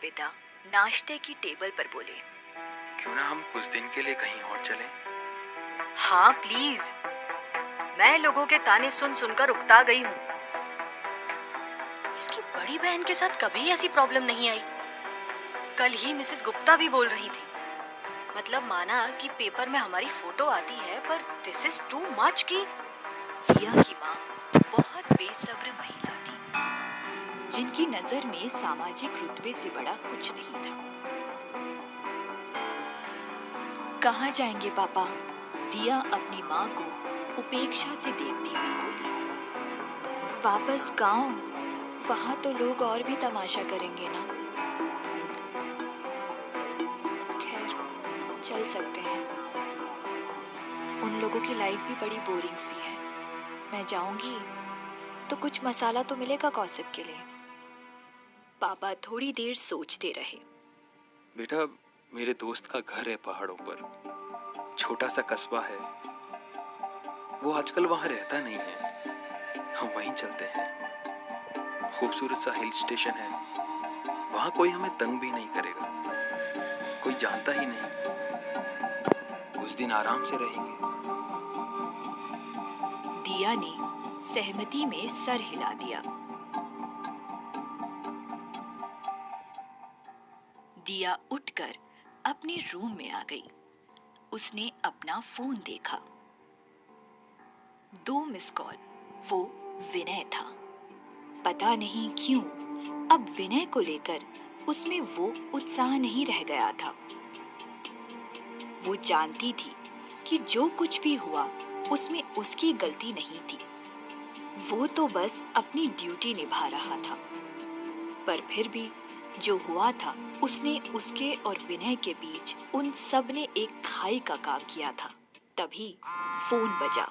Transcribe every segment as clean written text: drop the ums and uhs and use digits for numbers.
पिता नाश्ते की टेबल पर बोले, क्यों ना हम कुछ दिन के लिए कहीं और चलें? हाँ प्लीज, मैं लोगों के ताने सुन सुनकर उकता गई हूँ। इसकी बड़ी बहन के साथ कभी ऐसी प्रॉब्लम नहीं आई। कल ही मिसेस गुप्ता भी बोल रही थी। मतलब माना कि पेपर में हमारी फोटो आती है, पर दिस इज टू मच की। दिया की माँ बहुत बेसब्र महिला थी, जिनकी नजर में सामाजिक रुतबे से बड़ा कुछ नहीं था। कहाँ जाएंगे पापा? दिया अपनी माँ को उपेक्षा से देखती हुई बोली। वापस गांव, वहां तो लोग और भी तमाशा करेंगे ना। खैर, चल सकते हैं। उन लोगों की लाइफ भी बड़ी बोरिंग सी है। मैं जाऊंगी तो कुछ मसाला तो मिलेगा गॉसिप के लिए। पापा थोड़ी देर सोचते रहे। बेटा, मेरे दोस्त का घर है पहाड़ों पर, छोटा सा कस्बा है। वो आजकल वहां रहता नहीं है। हम वहीं चलते हैं। खूबसूरत सा हिल स्टेशन है। वहां कोई हमें तंग भी नहीं करेगा, कोई जानता ही नहीं। कुछ दिन आराम से रहेंगे। दिया ने सहमति में सर हिला दिया। दिया उठकर अपने रूम में आ गई। उसने अपना फोन देखा। 2 मिस कॉल। वो विनय था। पता नहीं क्यों अब विनय को लेकर उसमें वो उत्साह नहीं रह गया था। वो जानती थी कि जो कुछ भी हुआ उसमें उसकी गलती नहीं थी। वो तो बस अपनी ड्यूटी निभा रहा था। पर फिर भी जो हुआ था, उसने उसके और विनय के बीच उन सब ने एक खाई का काम किया था। तभी फोन बजा।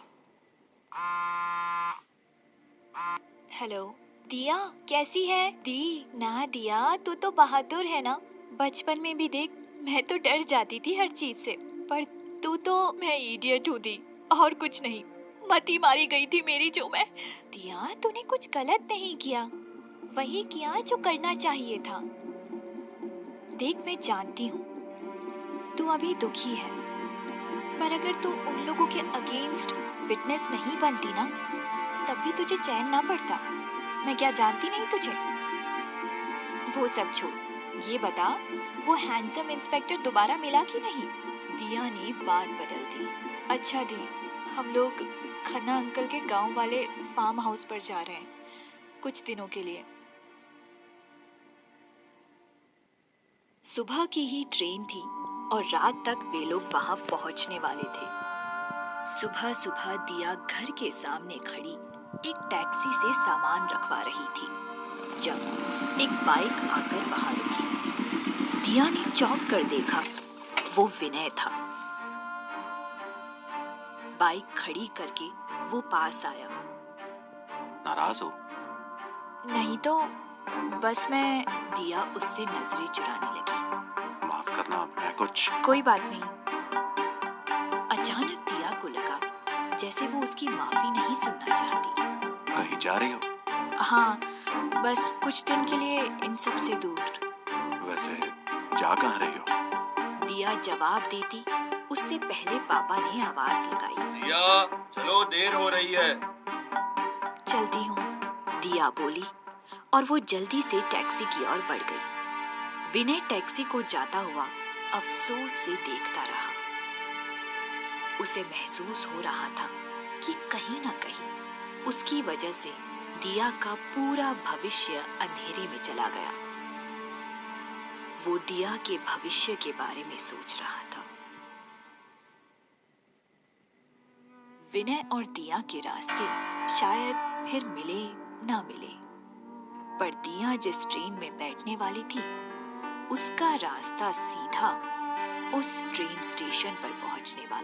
हेलो दिया, कैसी है? दी ना दिया, तू तो बहादुर है ना। बचपन में भी देख, मैं तो डर जाती थी हर चीज से, पर तू तो। मैं इडियट हूँ दी, और कुछ नहीं। मती मारी गई थी मेरी। जो मैं। दिया, तूने कुछ गलत नहीं किया, वही किया जो करना चाहिए था। देख, मैं जानती हूँ तू अभी दुखी है, पर अगर तू उन लोगों के अगेंस्ट फिटनेस नहीं बनती ना, तब भी तुझे चैन ना पड़ता। मैं क्या जानती नहीं तुझे? वो सब छोड़, ये बता, वो हैंडसम इंस्पेक्टर दोबारा मिला कि नहीं? दिया ने बात बदल दी। अच्छा दी, हम लोग खन्ना अंकल के गांव वाले फार्म हाउस पर जा रहे हैं कुछ दिनों के लिए। सुबह की ही ट्रेन थी और रात तक वे लोग वहां पहुंचने वाले थे। सुबह सुबह दिया घर के सामने खड़ी एक टैक्सी से सामान रखवा रही थी, जब एक बाइक आकर वहां रुकी। दिया ने चौंक कर देखा, वो विनय था। बाइक खड़ी करके वो पास आया। नाराज हो? नहीं तो, बस मैं। दिया उससे नजरें चुराने लगी। माफ करना, मैं कुछ। कोई बात नहीं। अचानक दिया को लगा जैसे वो उसकी माफी नहीं सुनना चाहती। कहीं जा रही हो? हाँ, बस कुछ दिन के लिए इन सब से दूर। वैसे जा कहाँ रही हो? दिया जवाब देती उससे पहले पापा ने आवाज लगाई। दिया, चलो, देर हो रही है। चलती हूँ, दिया बोली, और वो जल्दी से टैक्सी की ओर बढ़ गई। विनय टैक्सी को जाता हुआ अफसोस से देखता रहा। उसे महसूस हो रहा था कि कहीं ना कहीं उसकी वजह से दिया का पूरा भविष्य अंधेरे में चला गया। वो दिया के भविष्य के बारे में सोच रहा था। विनय और दिया के रास्ते शायद फिर मिले ना मिले, पर दिया जिस ट्रेन में बैठने वाली थी, उसका रास्ता सीधा उस ट्रेन स्टेशन पर पहुंचने वाला।